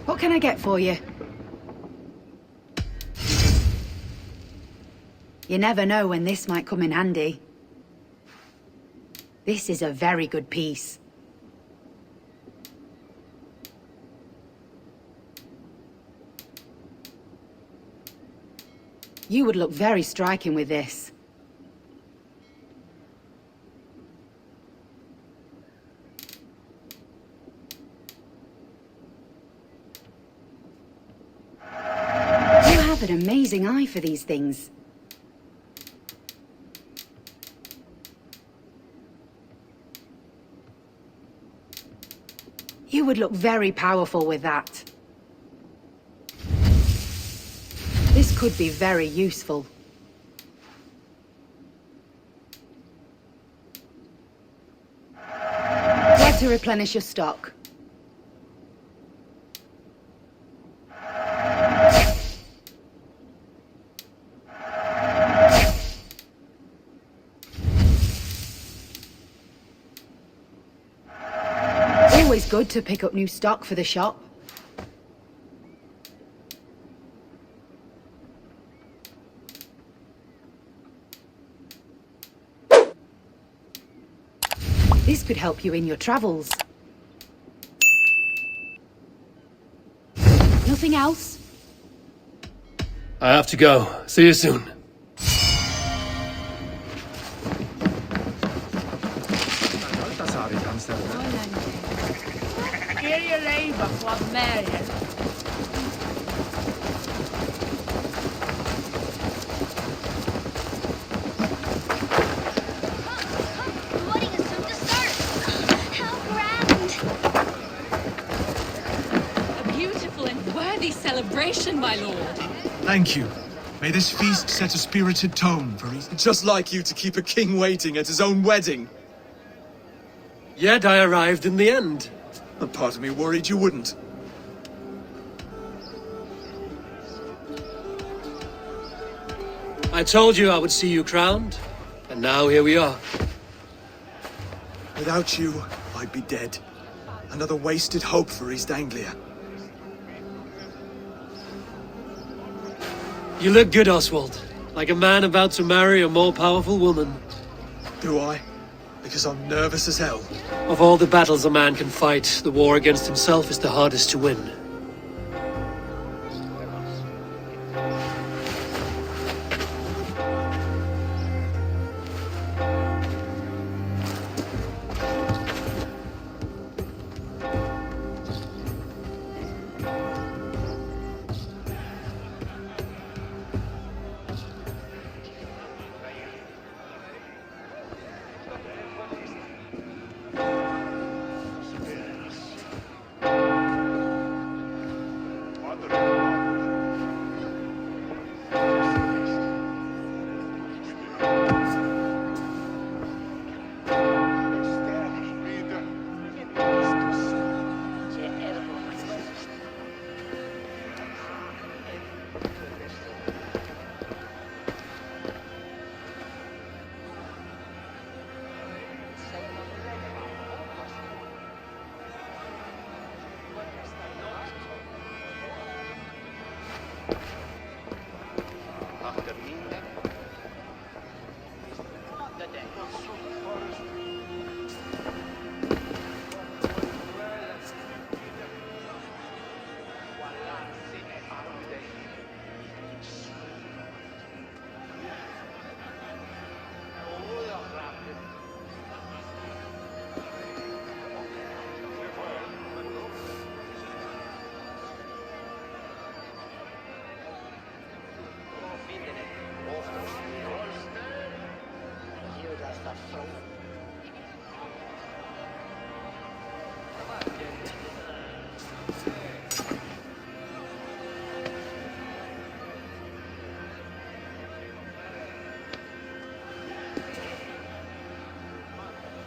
What can I get for you? You never know when this might come in handy. This is a very good piece. You would look very striking with this. You have an amazing eye for these things. You would look very powerful with that. This could be very useful. Where to replenish your stock? Always good to pick up new stock for the shop. This could help you in your travels. Nothing else? I have to go. See you soon. Celebration, my lord. Thank you. May this feast set a spirited tone for East. Just like you to keep a king waiting at his own wedding. Yet I arrived in the end. A part of me worried you wouldn't. I told you I would see you crowned, and now here we are. Without you, I'd be dead. Another wasted hope for East Anglia. You look good, Oswald. Like a man about to marry a more powerful woman. Do I? Because I'm nervous as hell. Of all the battles a man can fight, the war against himself is the hardest to win.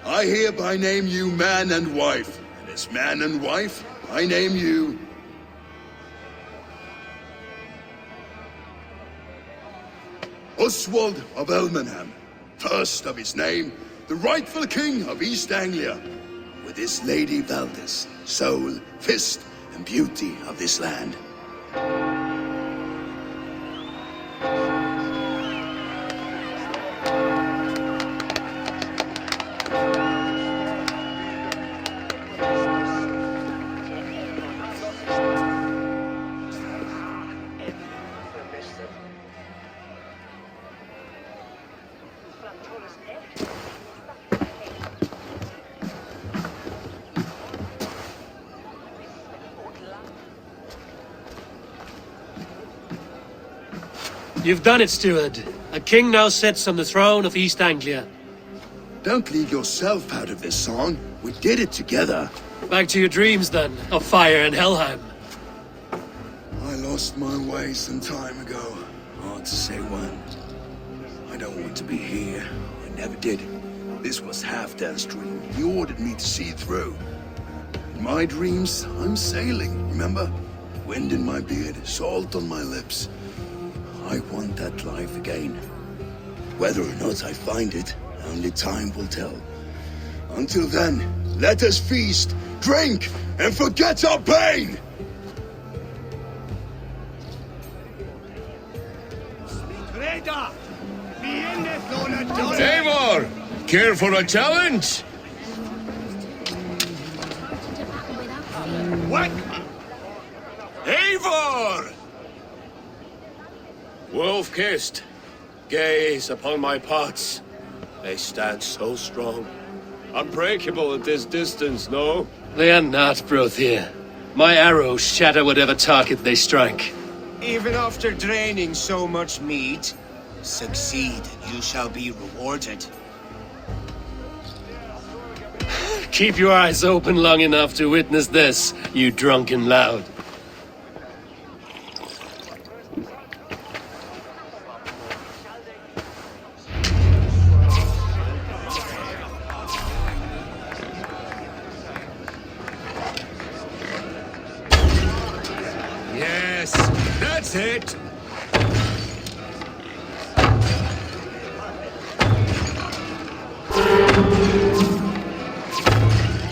I hereby name you man and wife, and as man and wife, I name you... Oswald of Elmenham, first of his name, the rightful king of East Anglia, with his Lady Valdis, soul, fist, and beauty of this land. You've done it, steward. A king now sits on the throne of East Anglia. Don't leave yourself out of this song. We did it together. Back to your dreams, then, of fire and Helheim. I lost my way some time ago. Hard to say when. I don't want to be here. I never did. This was Halfdan's dream. He ordered me to see it through. In my dreams, I'm sailing, remember? Wind in my beard, salt on my lips. I want that life again. Whether or not I find it, only time will tell. Until then, let us feast, drink, and forget our pain! Eivor! Care for a challenge? What? Eivor! Wolf-kissed, gaze upon my pots. They stand so strong. Unbreakable at this distance, no? They are not, Brothir. My arrows shatter whatever target they strike. Even after draining so much meat, succeed and you shall be rewarded. Keep your eyes open long enough to witness this, you drunken loud. Yes, that's it!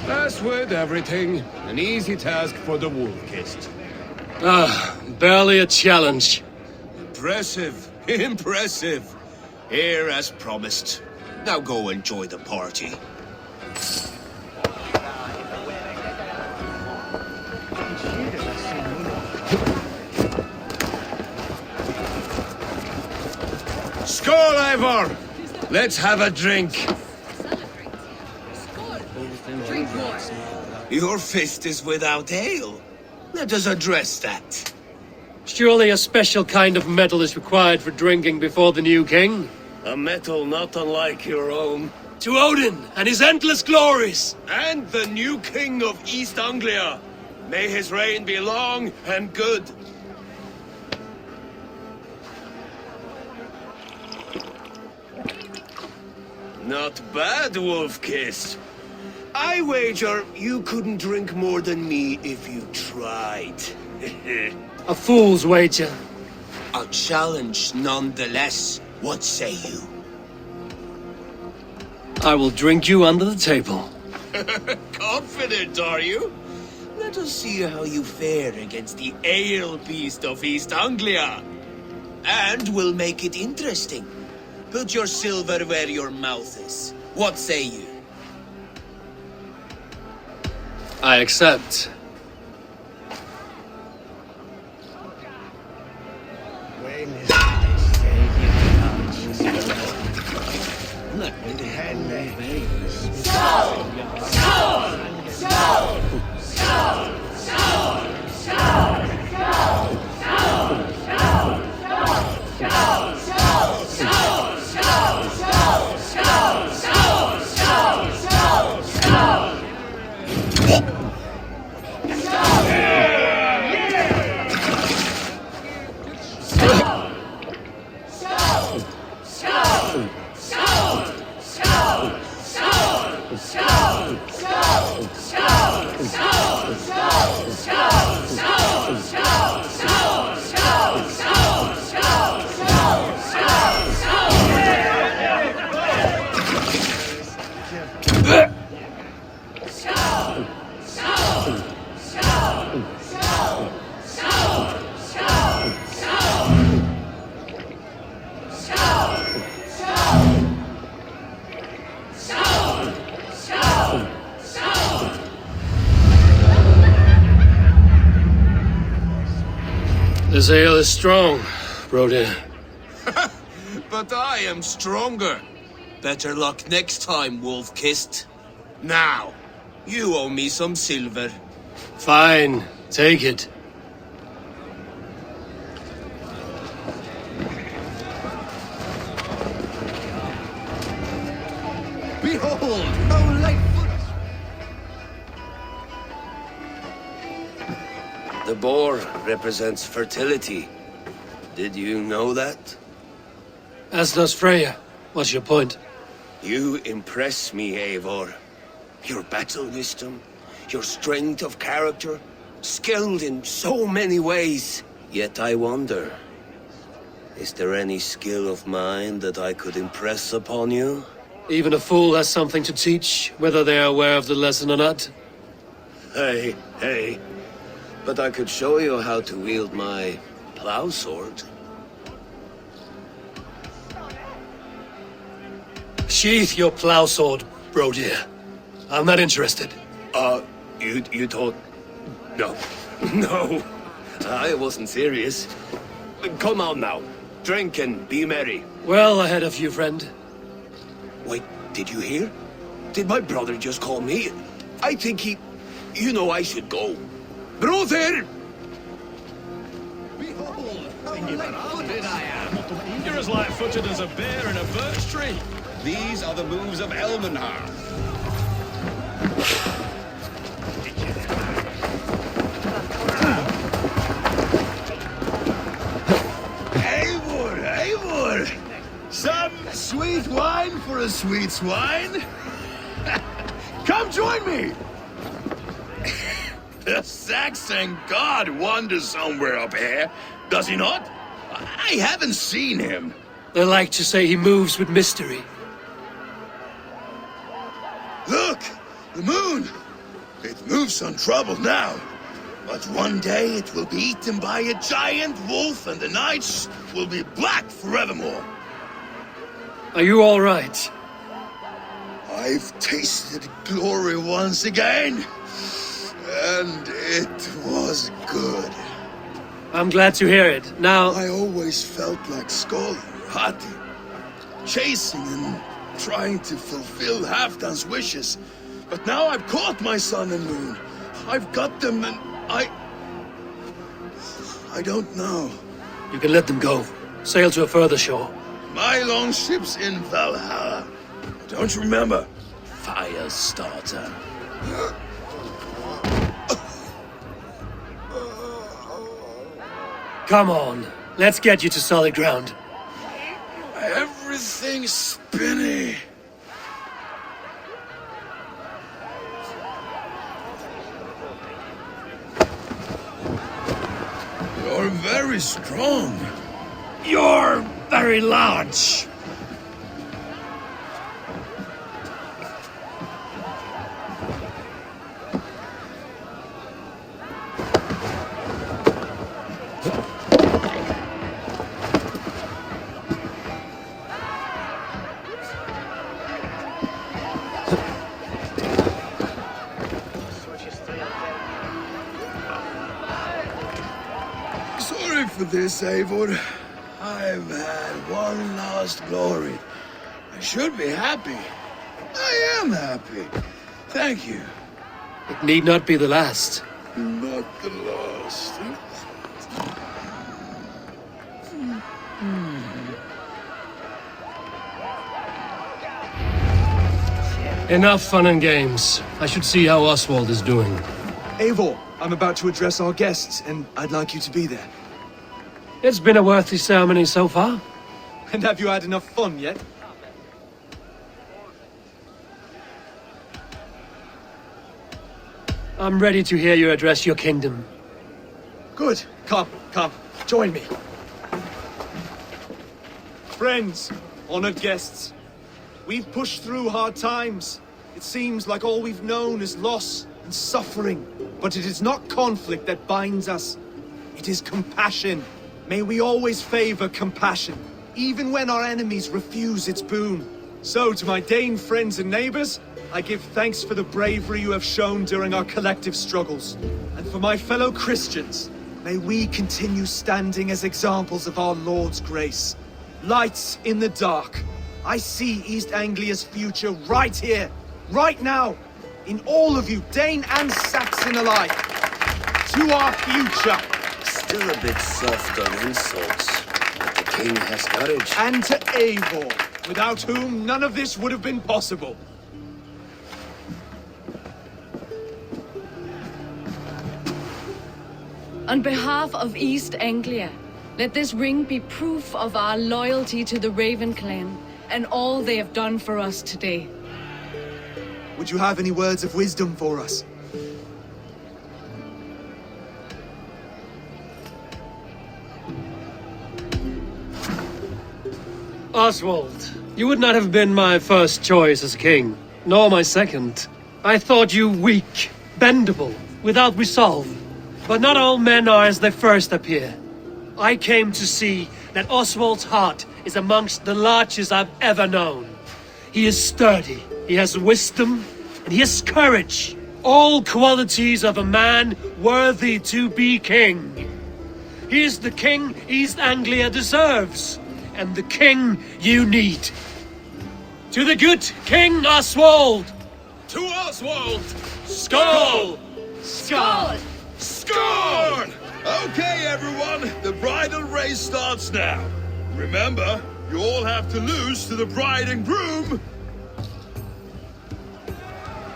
As with everything, an easy task for the wolf-kissed. Barely a challenge. Impressive, impressive. Here as promised. Now go enjoy the party. Skål, Eivor! Let's have a drink. Drink more. Your fist is without ale. Let us address that. Surely a special kind of metal is required for drinking before the new king? A metal not unlike your own. To Odin and his endless glories! And the new king of East Anglia. May his reign be long and good. Not bad, Wolf-kissed. I wager you couldn't drink more than me if you tried. A fool's wager. A challenge nonetheless. What say you? I will drink you under the table. Confident, are you? Let us see how you fare against the ale beast of East Anglia. And we'll make it interesting. Put your silver where your mouth is. What say you? I accept. This ale is strong, Brody. But I am stronger. Better luck next time, Wolf-Kissed. Now, you owe me some silver. Fine, take it. Behold, how lightfoot! The boar represents fertility. Did you know that? As does Freya. What's your point? You impress me, Eivor. Your battle wisdom, your strength of character, skilled in so many ways. Yet I wonder, is there any skill of mine that I could impress upon you? Even a fool has something to teach, whether they are aware of the lesson or not. Hey. But I could show you how to wield my plow sword. Sheath your plow sword, Brody. I'm not interested. You thought... No. No. I wasn't serious. Come on now. Drink and be merry. Well ahead of you, friend. Wait, did you hear? Did my brother just call me? I think he... You know I should go. Brother! Behold, how lightfooted I am! You're as light-footed as a bear in a birch tree. These are the moves of Elmenhar. Eivor! Some sweet wine for a sweet swine? Come join me! The Saxon god wanders somewhere up here, does he not? I haven't seen him. They like to say he moves with mystery. Look! The moon! It moves untroubled now. But one day it will be eaten by a giant wolf and the nights will be black forevermore. Are you all right? I've tasted glory once again. And it was good. I'm glad to hear it. Now... I always felt like Skoll, Hati, chasing and trying to fulfill Halfdan's wishes. But now I've caught my sun and moon. I've got them and I don't know. You can let them go. Sail to a further shore. My longship's in Valhalla. Don't you remember? Firestarter. Come on. Let's get you to solid ground. Everything's spinny. You're very strong. You're very large. Sorry for this, Eivor. I've had one last glory. I should be happy. I am happy. Thank you. It need not be the last. Not the last. Enough fun and games. I should see how Oswald is doing. Eivor, I'm about to address our guests, and I'd like you to be there. It's been a worthy ceremony so far. And have you had enough fun yet? I'm ready to hear you address your kingdom. Good. Come, join me. Friends, honored guests, we've pushed through hard times. It seems like all we've known is loss and suffering. But it is not conflict that binds us. It is compassion. May we always favor compassion, even when our enemies refuse its boon. So, to my Dane friends and neighbors, I give thanks for the bravery you have shown during our collective struggles. And for my fellow Christians, May we continue standing as examples of our Lord's grace. Lights in the dark. I see East Anglia's future right here, right now, in all of you, Dane and Saxon alike. To our future. Still a bit soft on insults, but the king has courage. And to Eivor, without whom none of this would have been possible. On behalf of East Anglia, let this ring be proof of our loyalty to the Raven clan and all they have done for us today. Would you have any words of wisdom for us? Oswald, you would not have been my first choice as king, nor my second. I thought you weak, bendable, without resolve. But not all men are as they first appear. I came to see that Oswald's heart is amongst the largest I've ever known. He is sturdy, he has wisdom, and he has courage. All qualities of a man worthy to be king. He is the king East Anglia deserves, and the king you need. To the good King Oswald! To Oswald! Skull! Skål! Score! Okay, everyone, the bridal race starts now. Remember, you all have to lose to the bride and groom.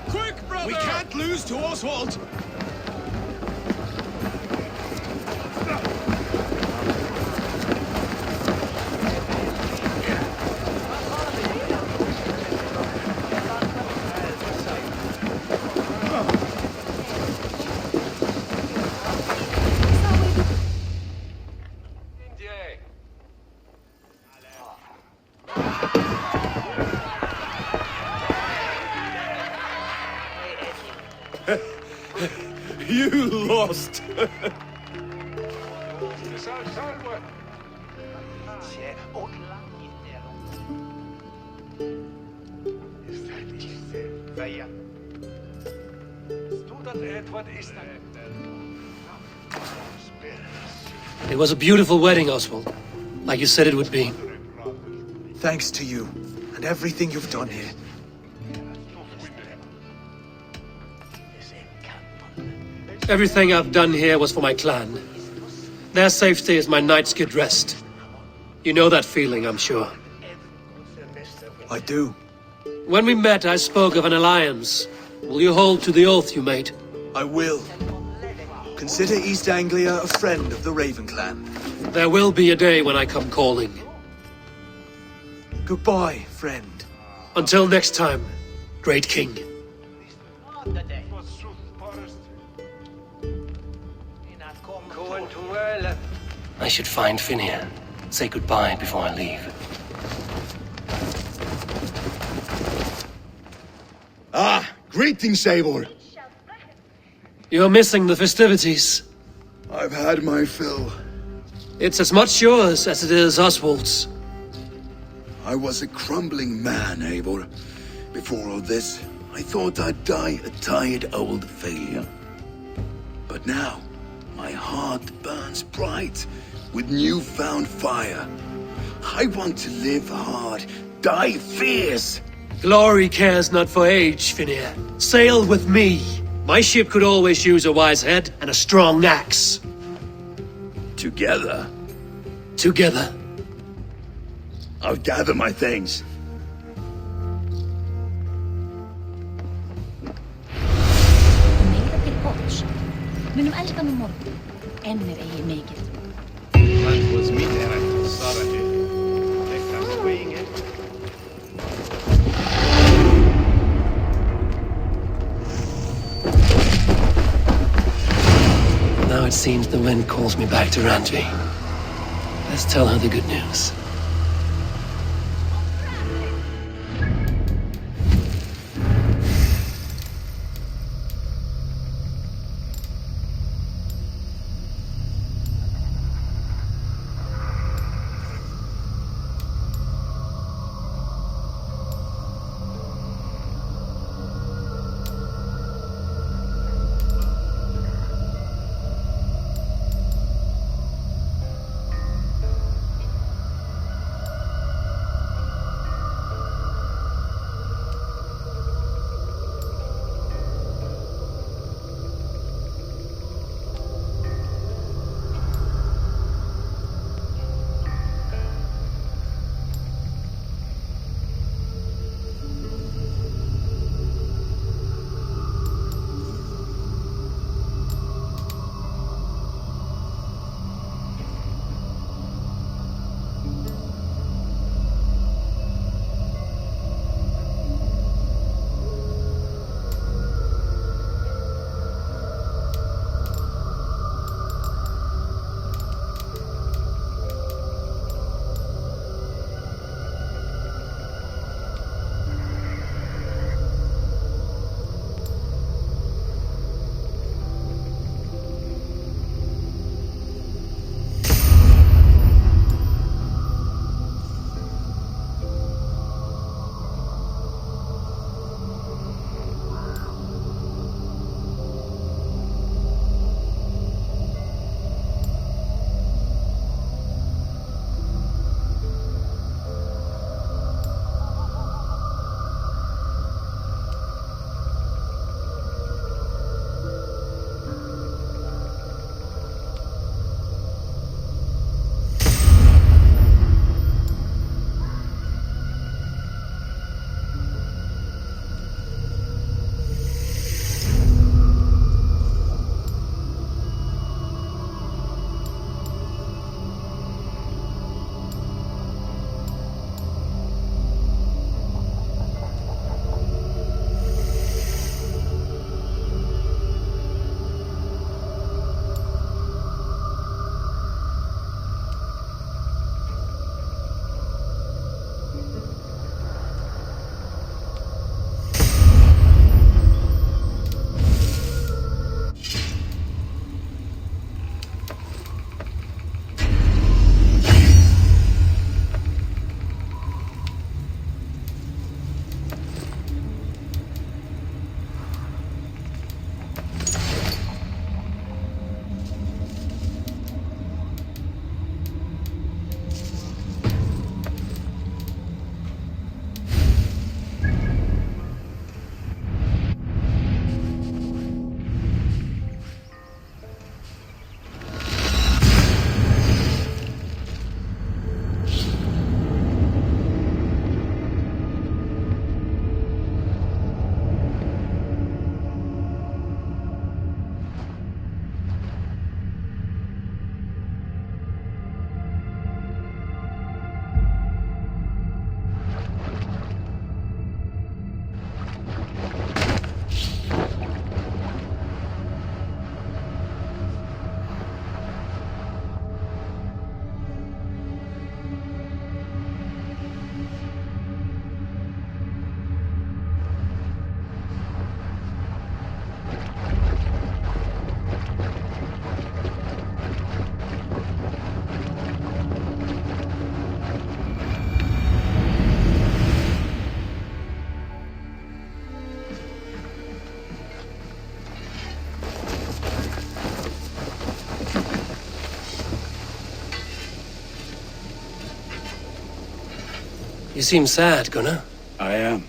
Quick, brother! We can't lose to Oswald! You lost! It was a beautiful wedding, Oswald. Like you said it would be. Thanks to you, and everything you've done here. Everything I've done here was for my clan. Their safety is my night's good rest. You know that feeling, I'm sure. I do. When we met, I spoke of an alliance. Will you hold to the oath you made? I will. Consider East Anglia a friend of the Raven clan. There will be a day when I come calling. Goodbye, friend. Until next time, great king. I should find Finia. Say goodbye before I leave. Ah, greetings, Eivor. You're missing the festivities. I've had my fill. It's as much yours as it is Oswald's. I was a crumbling man, Eivor. Before all this, I thought I'd die a tired old failure. But now, my heart burns bright with newfound fire. I want to live hard, die fierce. Glory cares not for age, Finia. Sail with me. My ship could always use a wise head and a strong axe. Together, Together. I'll gather my things. Meira til gotts. Munum elska nú morgun. Ennir eigi mikið. That was me, Eren. Sorry. Veckans swingen. Now it seems the wind calls me back to Randvi. Let's tell her the good news. You seem sad, Gunnar. I am.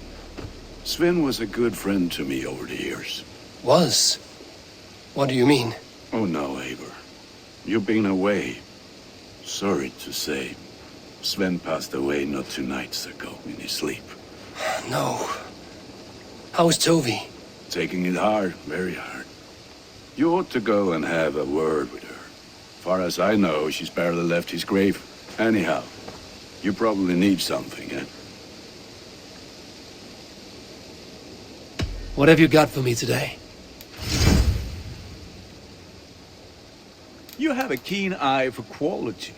Sven was a good friend to me over the years. Was? What do you mean? Oh no, Eivor. You've been away. Sorry to say. Sven passed away not 2 nights ago in his sleep. No. How is Tovi? Taking it hard, very hard. You ought to go and have a word with her. Far as I know, she's barely left his grave. Anyhow, you probably need something, eh? What have you got for me today? You have a keen eye for quality.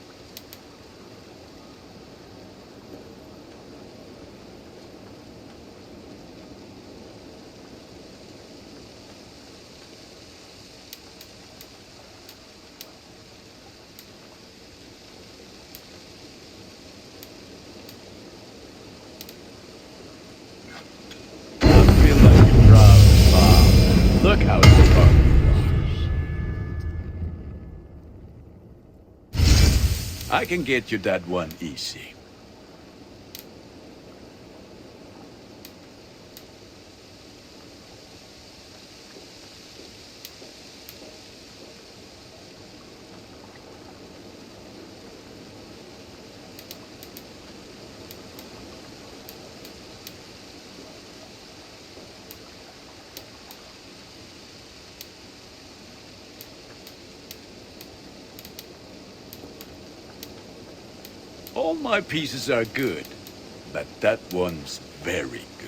Look how strong you are. I can get you that one easy. All my pieces are good, but that one's very good.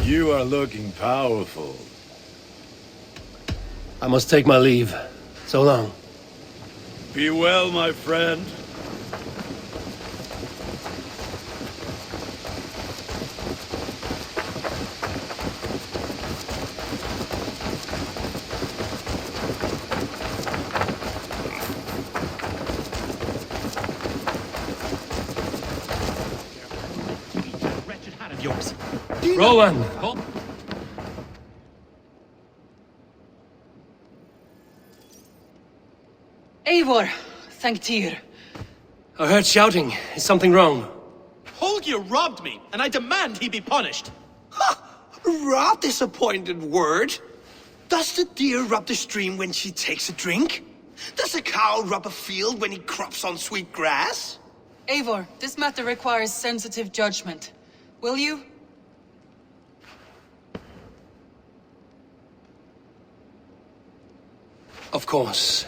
You are looking powerful. I must take my leave. So long. Be well, my friend. Wretched hat of yours. Rowan! Eivor, thank Tyr. I heard shouting. Is something wrong? Holger robbed me, and I demand he be punished. Raw disappointed word. Does the deer rub the stream when she takes a drink? Does a cow rub a field when he crops on sweet grass? Eivor, this matter requires sensitive judgment. Will you? Of course.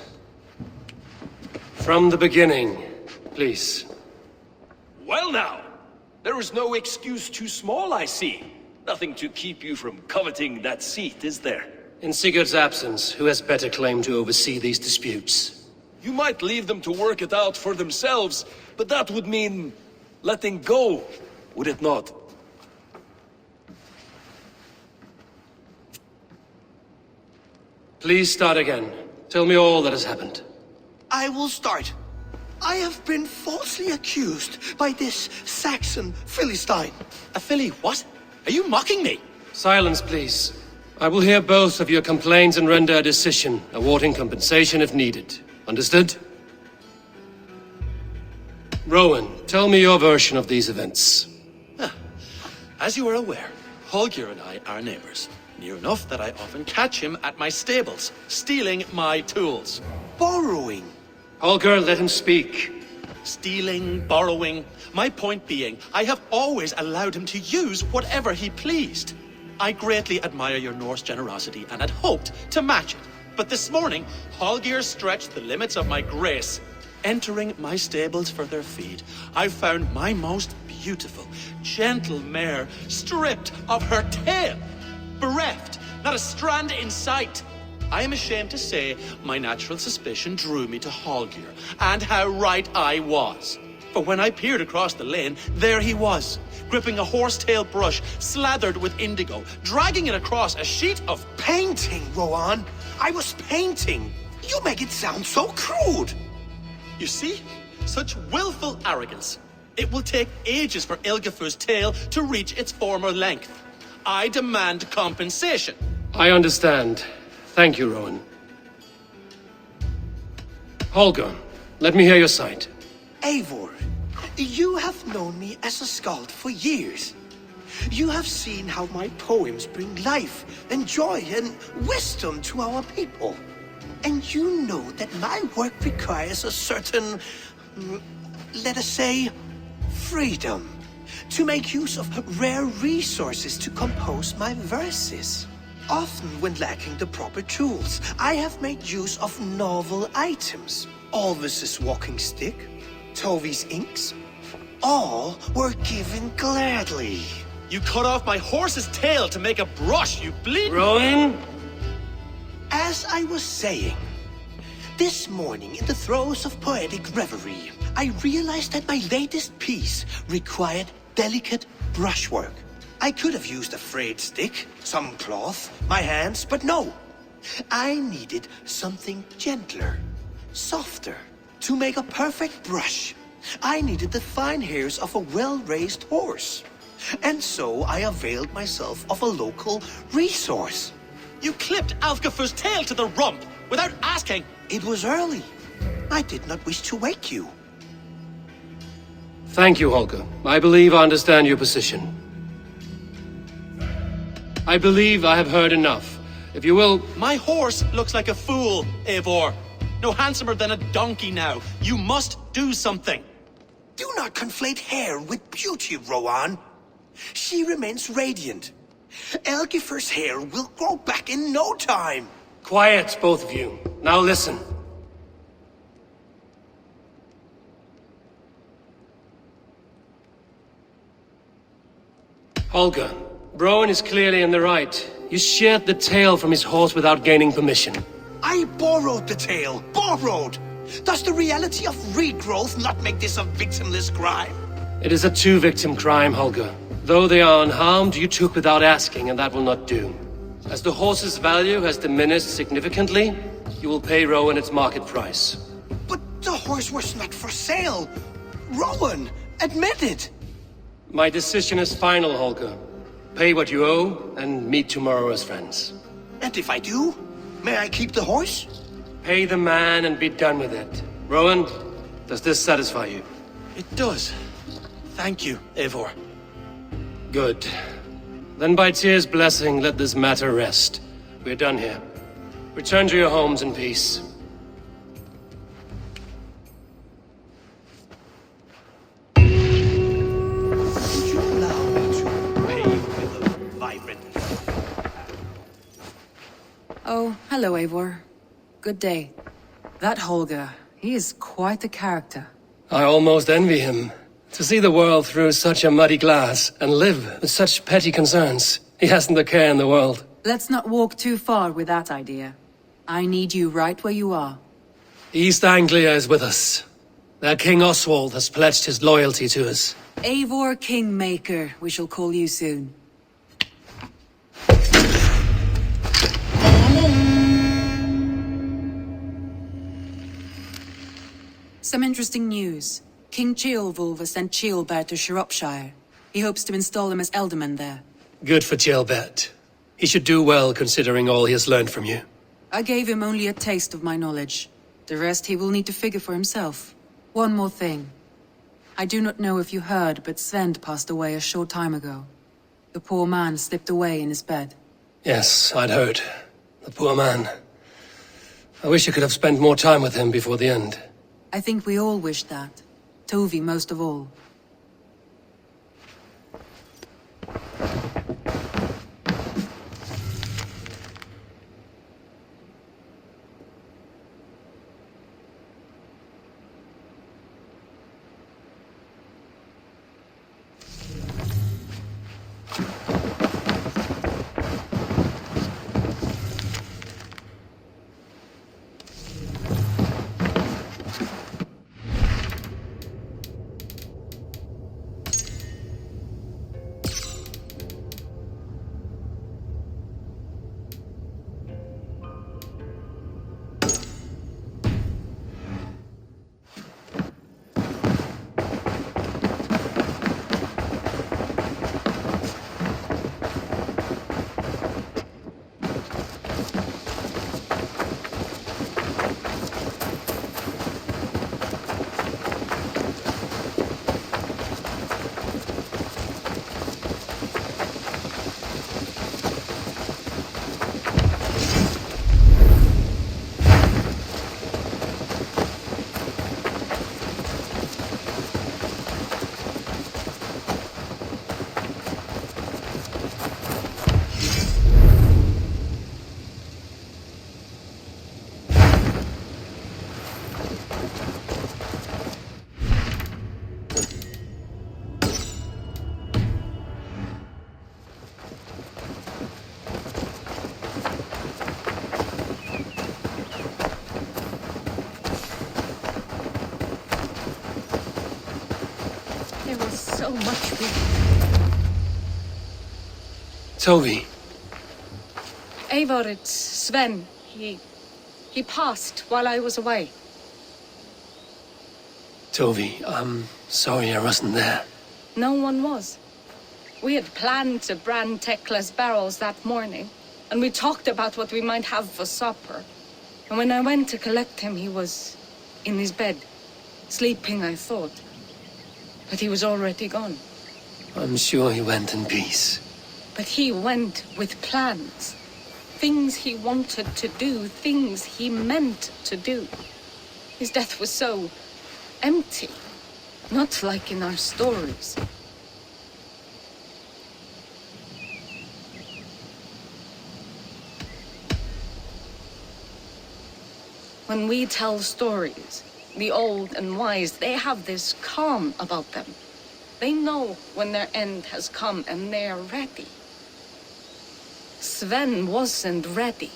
From the beginning, please. Well now, there is no excuse too small, I see. Nothing to keep you from coveting that seat, is there? In Sigurd's absence, who has better claim to oversee these disputes? You might leave them to work it out for themselves, but that would mean letting go, would it not? Please start again. Tell me all that has happened. I will start. I have been falsely accused by this Saxon Philistine. A filly what? Are you mocking me? Silence, please. I will hear both of your complaints and render a decision, awarding compensation if needed. Understood? Rowan, tell me your version of these events. As you are aware, Holger and I are neighbors. Near enough that I often catch him at my stables, stealing my tools. Borrowing. Holger, let him speak. Stealing, borrowing. My point being, I have always allowed him to use whatever he pleased. I greatly admire your Norse generosity and had hoped to match it. But this morning, Holger stretched the limits of my grace. Entering my stables for their feed, I found my most beautiful, gentle mare stripped of her tail. Bereft, not a strand in sight. I am ashamed to say my natural suspicion drew me to Holger, and how right I was. For when I peered across the lane, there he was, gripping a horsetail brush slathered with indigo, dragging it across a sheet of... Painting, Rowan! I was painting! You make it sound so crude! You see? Such willful arrogance. It will take ages for Ilgifu's tail to reach its former length. I demand compensation. I understand. Thank you, Rowan. Holger, let me hear your side. Eivor, you have known me as a skald for years. You have seen how my poems bring life and joy and wisdom to our people. And you know that my work requires a certain, let us say, freedom to make use of rare resources to compose my verses. Often when lacking the proper tools, I have made use of novel items. Alvis's walking stick, Tovi's inks, all were given gladly. You cut off my horse's tail to make a brush, you bleed... Rowan? As I was saying, this morning in the throes of poetic reverie, I realized that my latest piece required delicate brushwork. I could have used a frayed stick, some cloth, my hands, but no. I needed something gentler, softer. To make a perfect brush, I needed the fine hairs of a well-raised horse. And so I availed myself of a local resource. You clipped Alfgafu's tail to the rump without asking. It was early. I did not wish to wake you. Thank you, Holger. I believe I understand your position. I believe I have heard enough. If you will... My horse looks like a fool, Eivor. No handsomer than a donkey now. You must do something. Do not conflate hair with beauty, Rowan. She remains radiant. Elgifer's hair will grow back in no time. Quiet, both of you. Now listen. Holger, Rowan is clearly in the right. You sheared the tail from his horse without gaining permission. I borrowed the tail. Borrowed! Does the reality of regrowth not make this a victimless crime? It is a two-victim crime, Holger. Though they are unharmed, you took without asking, and that will not do. As the horse's value has diminished significantly, you will pay Rowan its market price. But the horse was not for sale. Rowan, admit it. My decision is final, Holger. Pay what you owe, and meet tomorrow as friends. And if I do, may I keep the horse? Pay the man and be done with it. Rowan, does this satisfy you? It does. Thank you, Eivor. Good. Then by Tyr's blessing, let this matter rest. We're done here. Return to your homes in peace. Would you allow me to pay with a vibrant... Oh, hello, Eivor. Good day. That Holger, he is quite the character. I almost envy him. To see the world through such a muddy glass and live with such petty concerns. He hasn't a care in the world. Let's not walk too far with that idea. I need you right where you are. East Anglia is with us. Their King Oswald has pledged his loyalty to us. Eivor Kingmaker, we shall call you soon. Some interesting news. King Ceolwulf has sent Ceolbert to Shropshire. He hopes to install him as Elderman there. Good for Ceolbert. He should do well considering all he has learned from you. I gave him only a taste of my knowledge. The rest he will need to figure for himself. One more thing. I do not know if you heard, but Svend passed away a short time ago. The poor man slipped away in his bed. Yes, I'd heard. The poor man. I wish I could have spent more time with him before the end. I think we all wish that. Tovi most of all. so much we... Toby, Eivor, it's Sven. He passed while I was away. Toby, I'm sorry I wasn't there. No one was. We had planned to brand Tekla's barrels that morning, and we talked about what we might have for supper. And when I went to collect him, he was in his bed, sleeping, I thought. But he was already gone. I'm sure he went in peace. But he went with plans. Things he wanted to do, things he meant to do. His death was so empty, not like in our stories. When we tell stories, the old and wise, they have this calm about them. They know when their end has come and they're ready. Sven wasn't ready,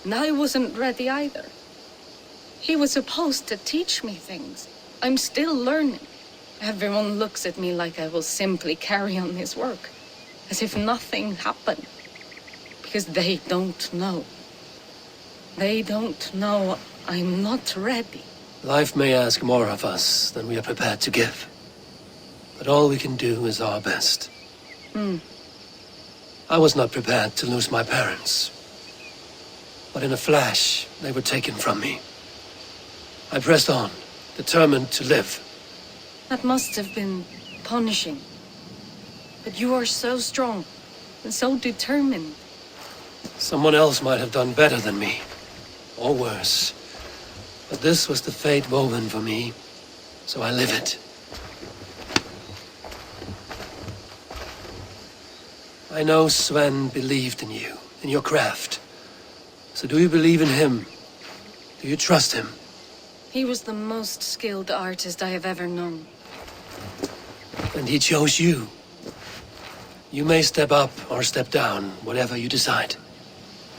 and I wasn't ready either. He was supposed to teach me things. I'm still learning. Everyone looks at me like I will simply carry on his work, as if nothing happened, because they don't know. They don't know I'm not ready. Life may ask more of us than we are prepared to give. But all we can do is our best. I was not prepared to lose my parents. But in a flash, they were taken from me. I pressed on, determined to live. That must have been punishing. But you are so strong and so determined. Someone else might have done better than me, or worse. But this was the fate woven for me, so I live it. I know Sven believed in you, in your craft. So do you believe in him? Do you trust him? He was the most skilled artist I have ever known. And he chose you. You may step up or step down, whatever you decide.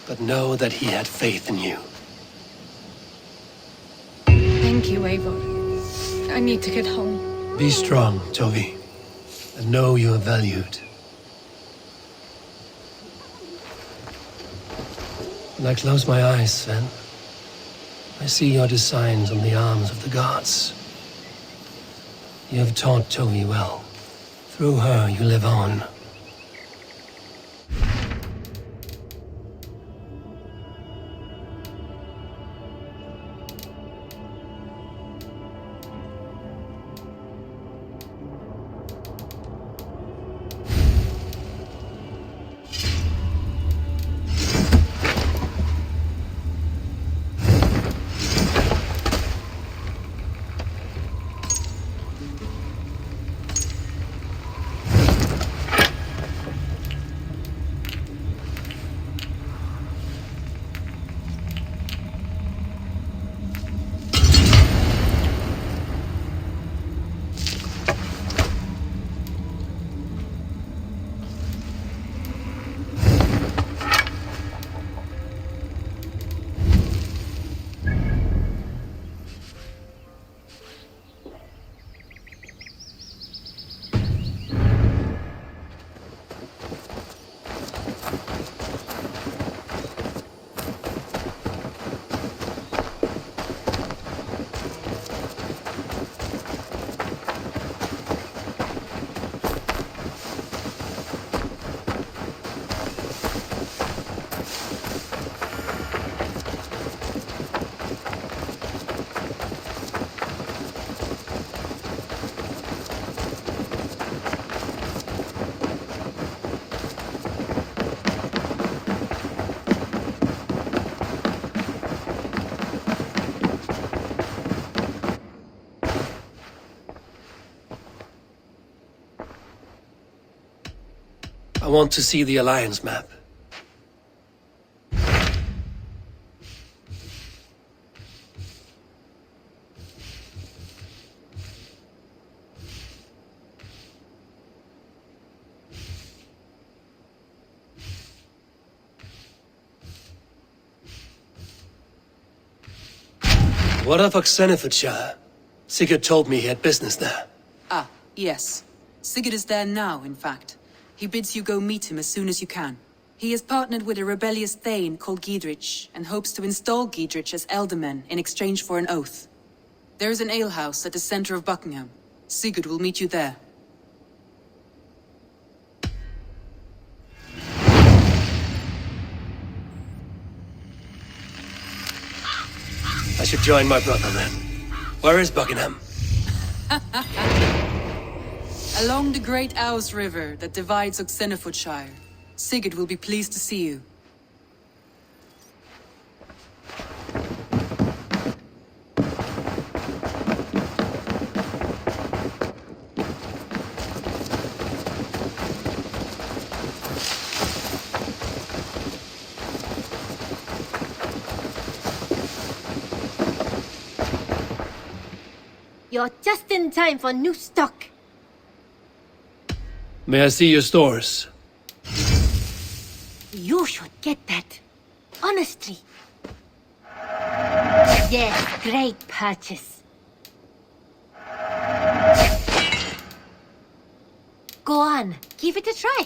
But know that he had faith in you. Thank you, Eivor. I need to get home. Be strong, Toby. And know you are valued. When I close my eyes, Sven, I see your designs on the arms of the gods. You have taught Toby well. Through her, you live on. I want to see the Alliance map. What of Oxenfordshire? Sigurd told me he had business there. Ah, yes. Sigurd is there now, in fact. He bids you go meet him as soon as you can. He has partnered with a rebellious Thane called Giedrich, and hopes to install Giedrich as Elderman in exchange for an oath. There is an alehouse at the center of Buckingham. Sigurd will meet you there. I should join my brother then. Where is Buckingham? Along the Great Ouse River that divides Oxenfordshire. Sigurd will be pleased to see you. You're just in time for new stock. May I see your stores? You should get that. Honestly. Yes, great purchase. Go on, give it a try.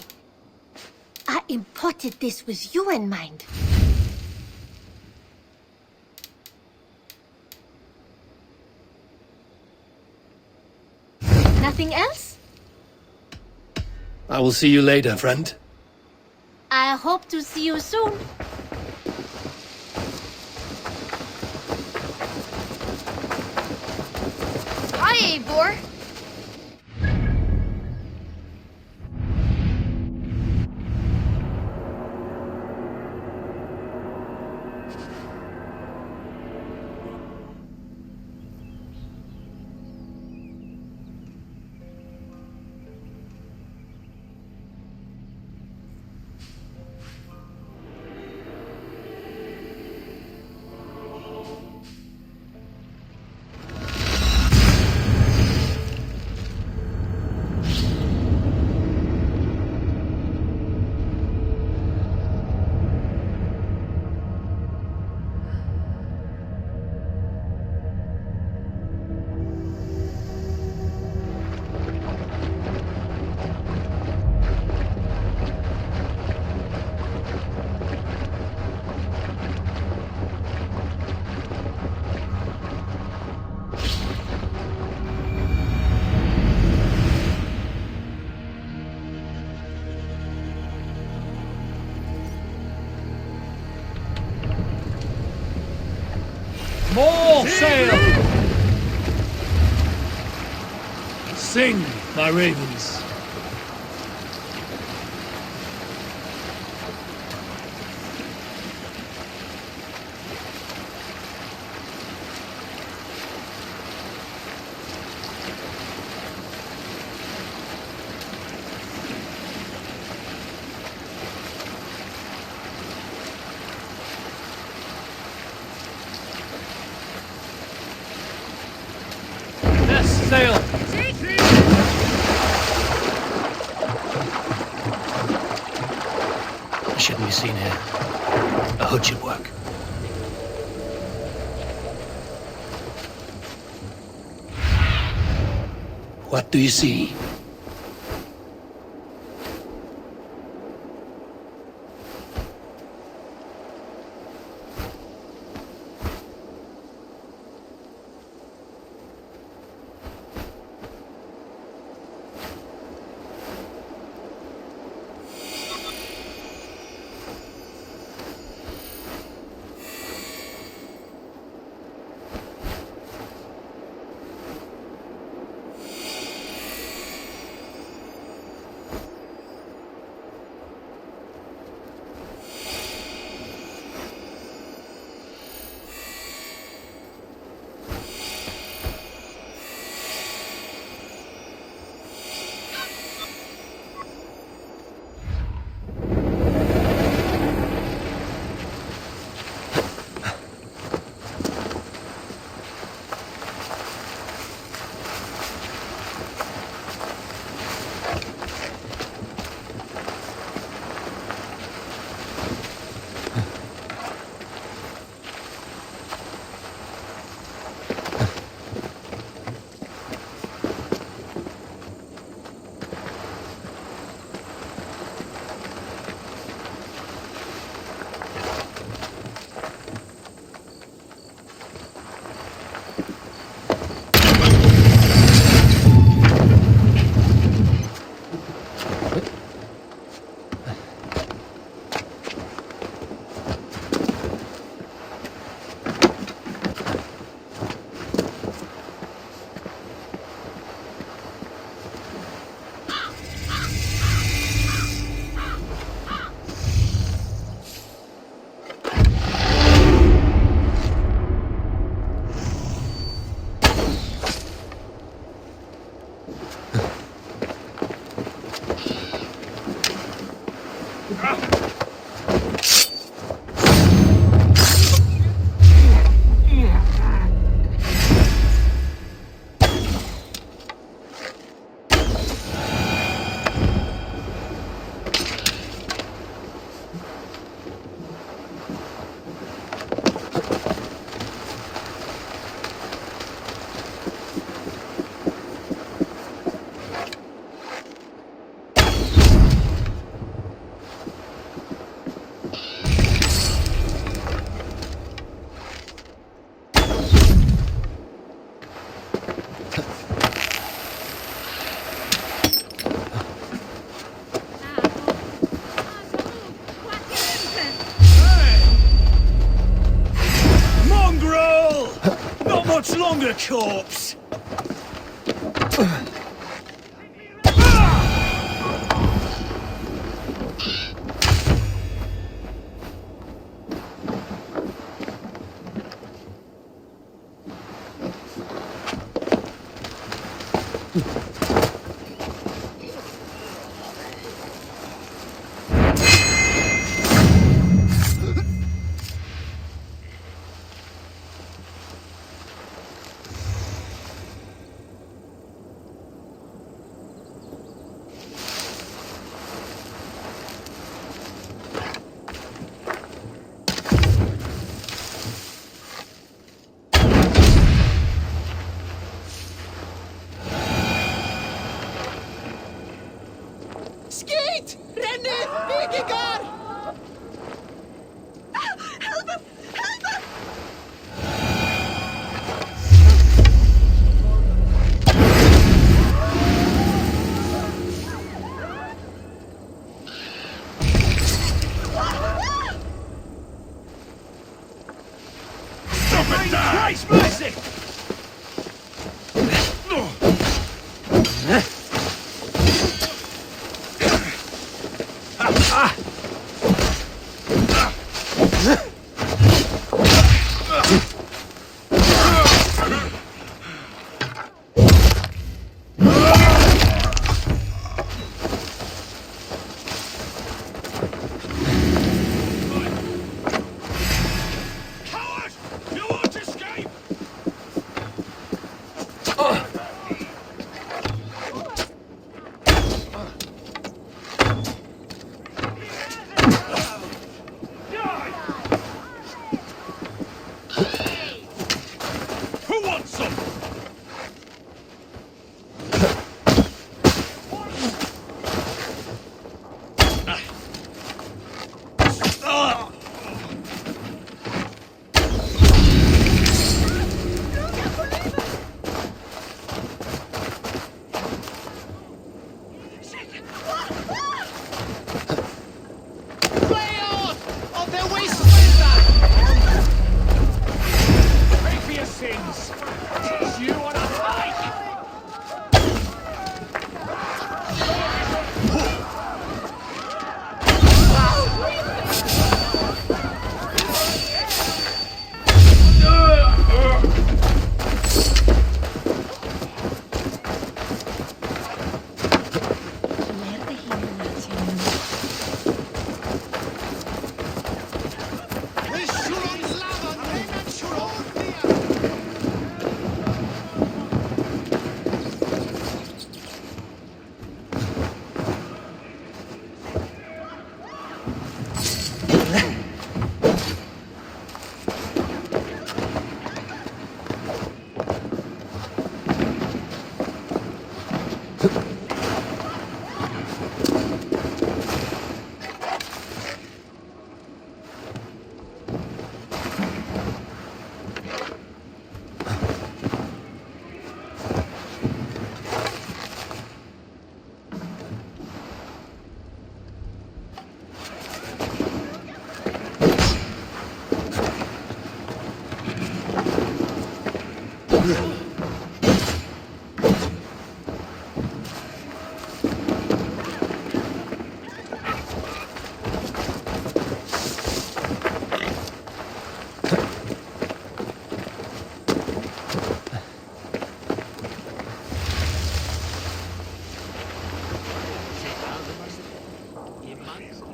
I imported this with you in mind. Nothing else? I will see you later, friend. I hope to see you soon. Hi, Eivor. More sail! Sing, my ravens. Sail! I shouldn't be seen here. A hood should work. What do you see? much longer, corpse? Skeet! Renne! Vikingar! Help him! Help him! Stop it, Christ mercy!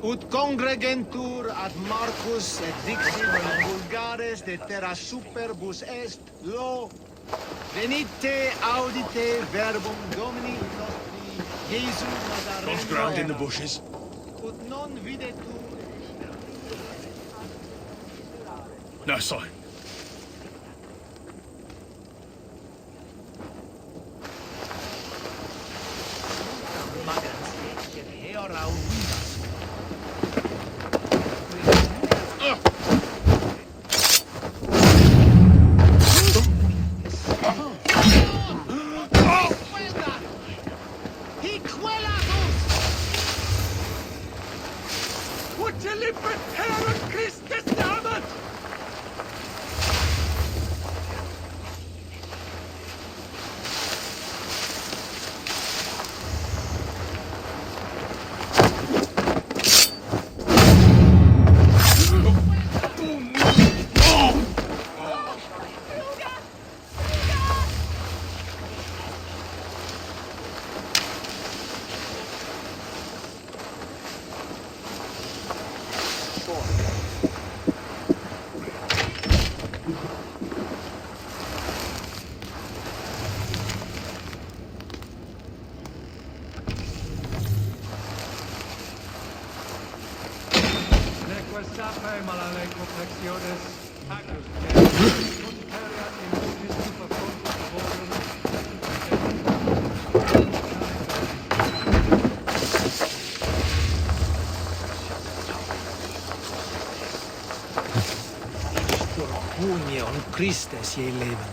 Ut congregentur ad Marcus et Dixit vulgares de terra superbus est lo venite audite verbum Domini nostri Jesu Nazareno. God's ground in the bushes. Ut non videtur. No sign. Pugni on Christes je leven.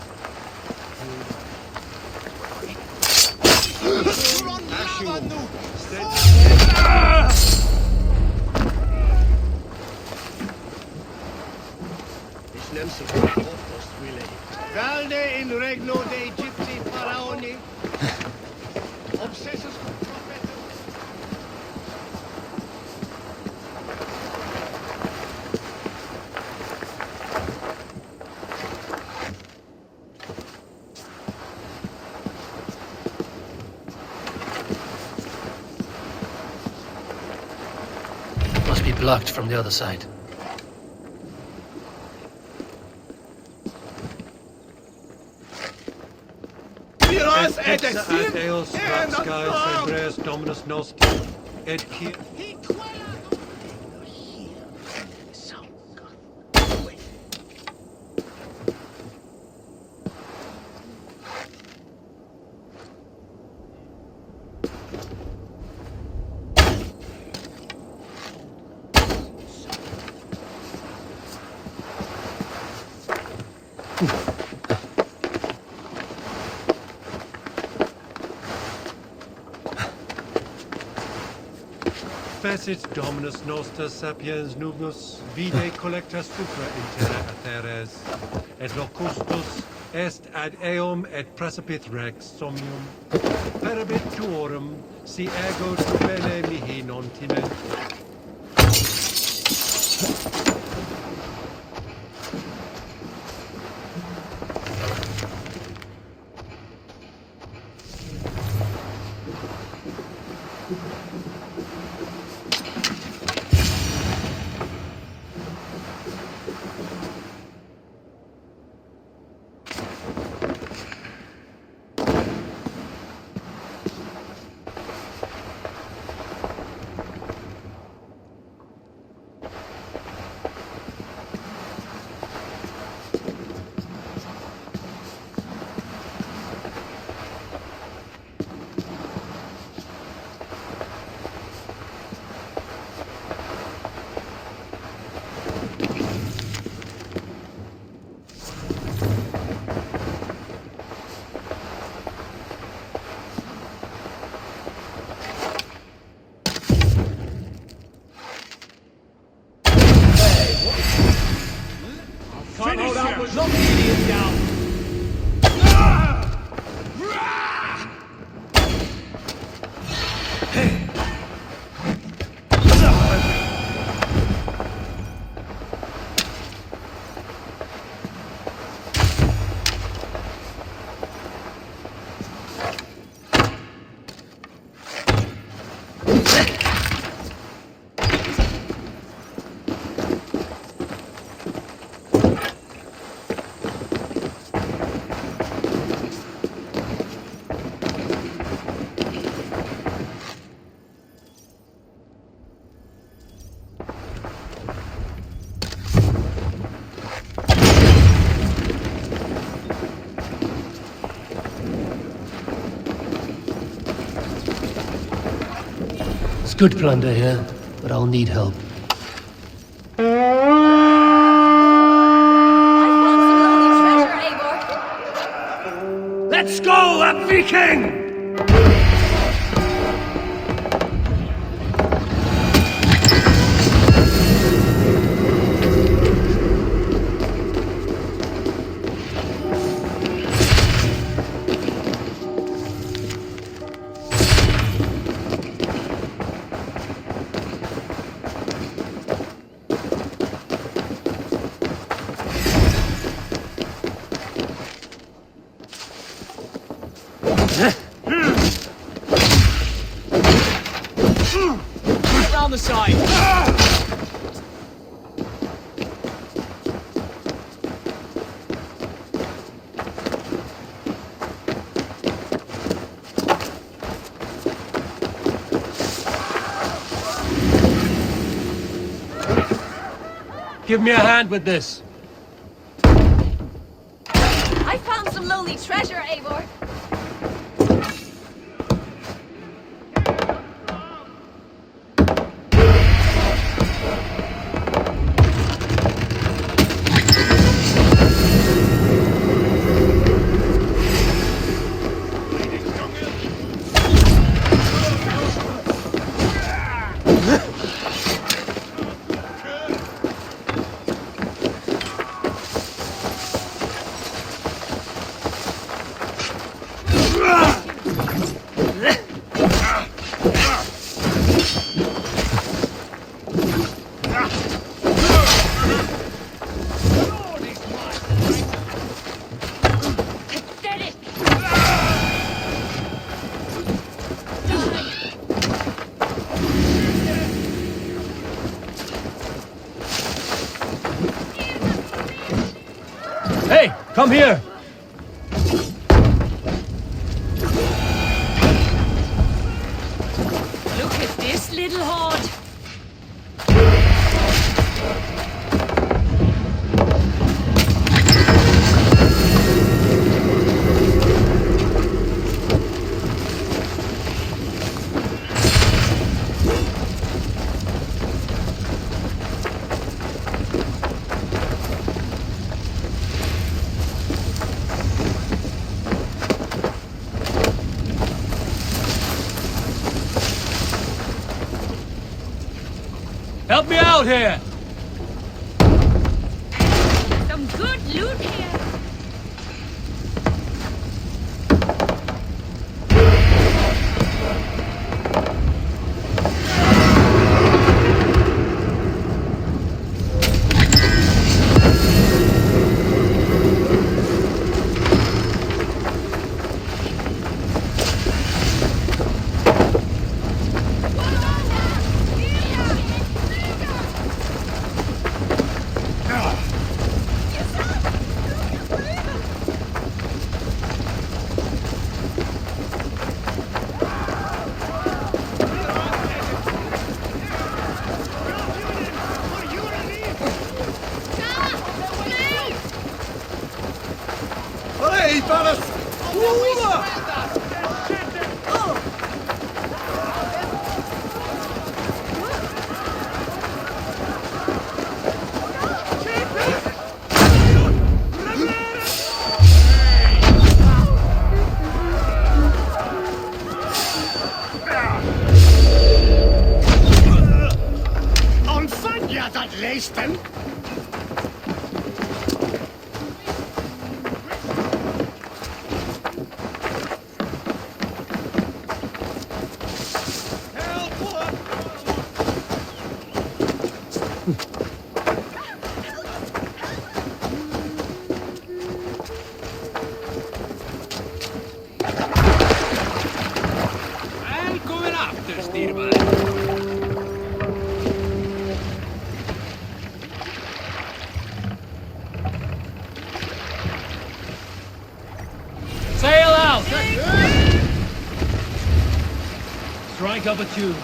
Valde in regno de Egypti faraoni. Obsessus cum prophetum. Must be blocked from the other side. Et eos Ratskais Andreas Dominus Nostri, et qui... Fecit Dominus Noster sapiens nubus, vide collecta supra in terra atheres, et locustus est ad eum et precipit rex somnium, perabit tuorum, si ego tu bene mihi non timent. Good plunder here, but I'll need help. Let's go, a Viking! Around the side. Give me a hand with this. I found some lowly treasure, Eivor. Hey, come here! Look at this little hoard. Help me out here! Some good loot here. Hey, fellas! Ontsang je dat leesten? I'm coming after, Steerman. Sail out! Strike up a tune.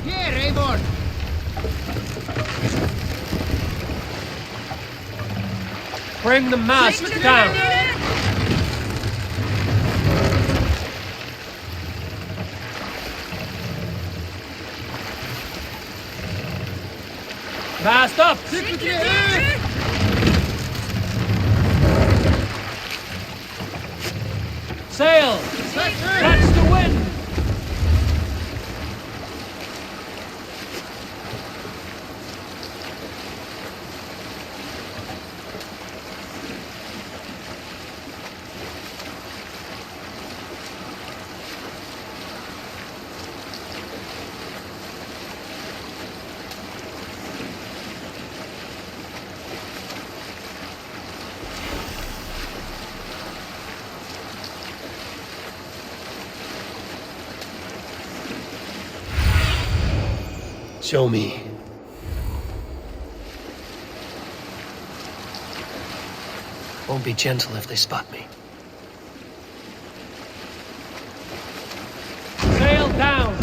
Here, Eivor! Bring the mast down! Mast up! Sail! Catch the wind! Show me. Won't be gentle if they spot me. Sail down!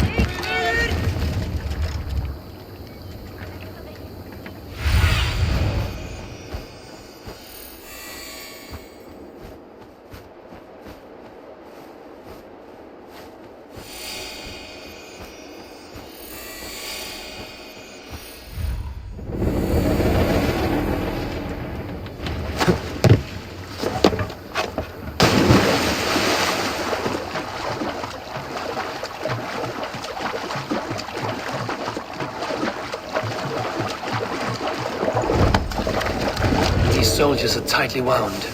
These soldiers are tightly wound.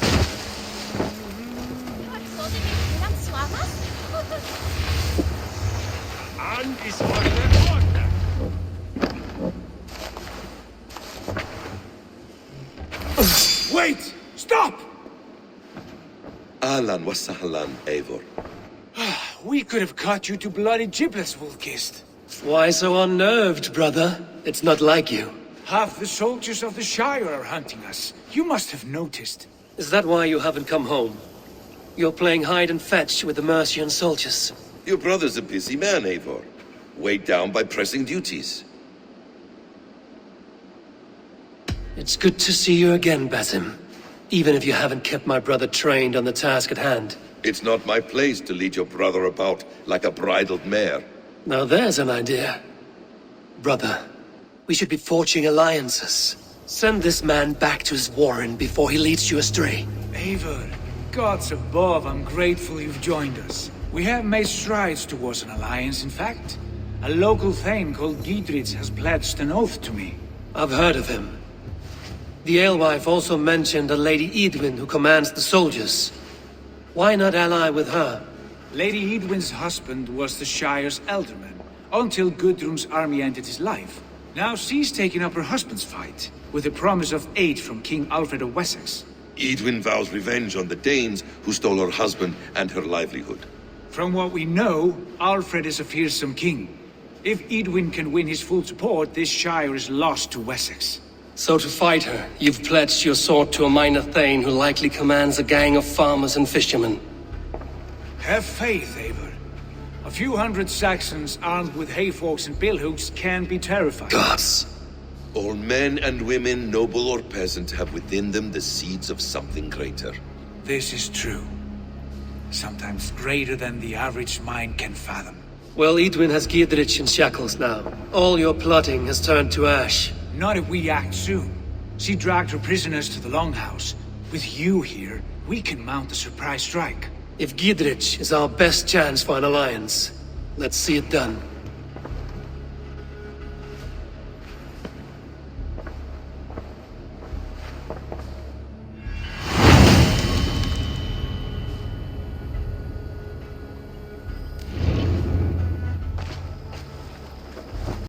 Wait! Stop! Ahlan wa sahlan, Eivor. We could have cut you to bloody giblets, Wolfkist. Why so unnerved, brother? It's not like you. Half the soldiers of the Shire are hunting us. You must have noticed. Is that why you haven't come home? You're playing hide and fetch with the Mercian soldiers. Your brother's a busy man, Eivor. Weighed down by pressing duties. It's good to see you again, Basim. Even if you haven't kept my brother trained on the task at hand. It's not my place to lead your brother about like a bridled mare. Now there's an idea. Brother, we should be forging alliances. Send this man back to his warren before he leads you astray. Eivor, gods above, I'm grateful you've joined us. We have made strides towards an alliance, in fact. A local thane called Gidritz has pledged an oath to me. I've heard of him. The alewife also mentioned a Lady Edwin who commands the soldiers. Why not ally with her? Lady Edwin's husband was the Shire's elderman, until Gudrun's army ended his life. Now she's taken up her husband's fight, with the promise of aid from King Alfred of Wessex. Edwin vows revenge on the Danes who stole her husband and her livelihood. From what we know, Alfred is a fearsome king. If Edwin can win his full support, this Shire is lost to Wessex. So to fight her, you've pledged your sword to a minor thane who likely commands a gang of farmers and fishermen. Have faith, Eivor. A few hundred Saxons armed with hayforks and billhooks can be terrifying. Gods! All men and women, noble or peasant, have within them the seeds of something greater. This is true. Sometimes greater than the average mind can fathom. Well, Edwin has Gidrich in shackles now. All your plotting has turned to ash. Not if we act soon. She dragged her prisoners to the Longhouse. With you here, we can mount a surprise strike. If Gidrich is our best chance for an alliance, let's see it done.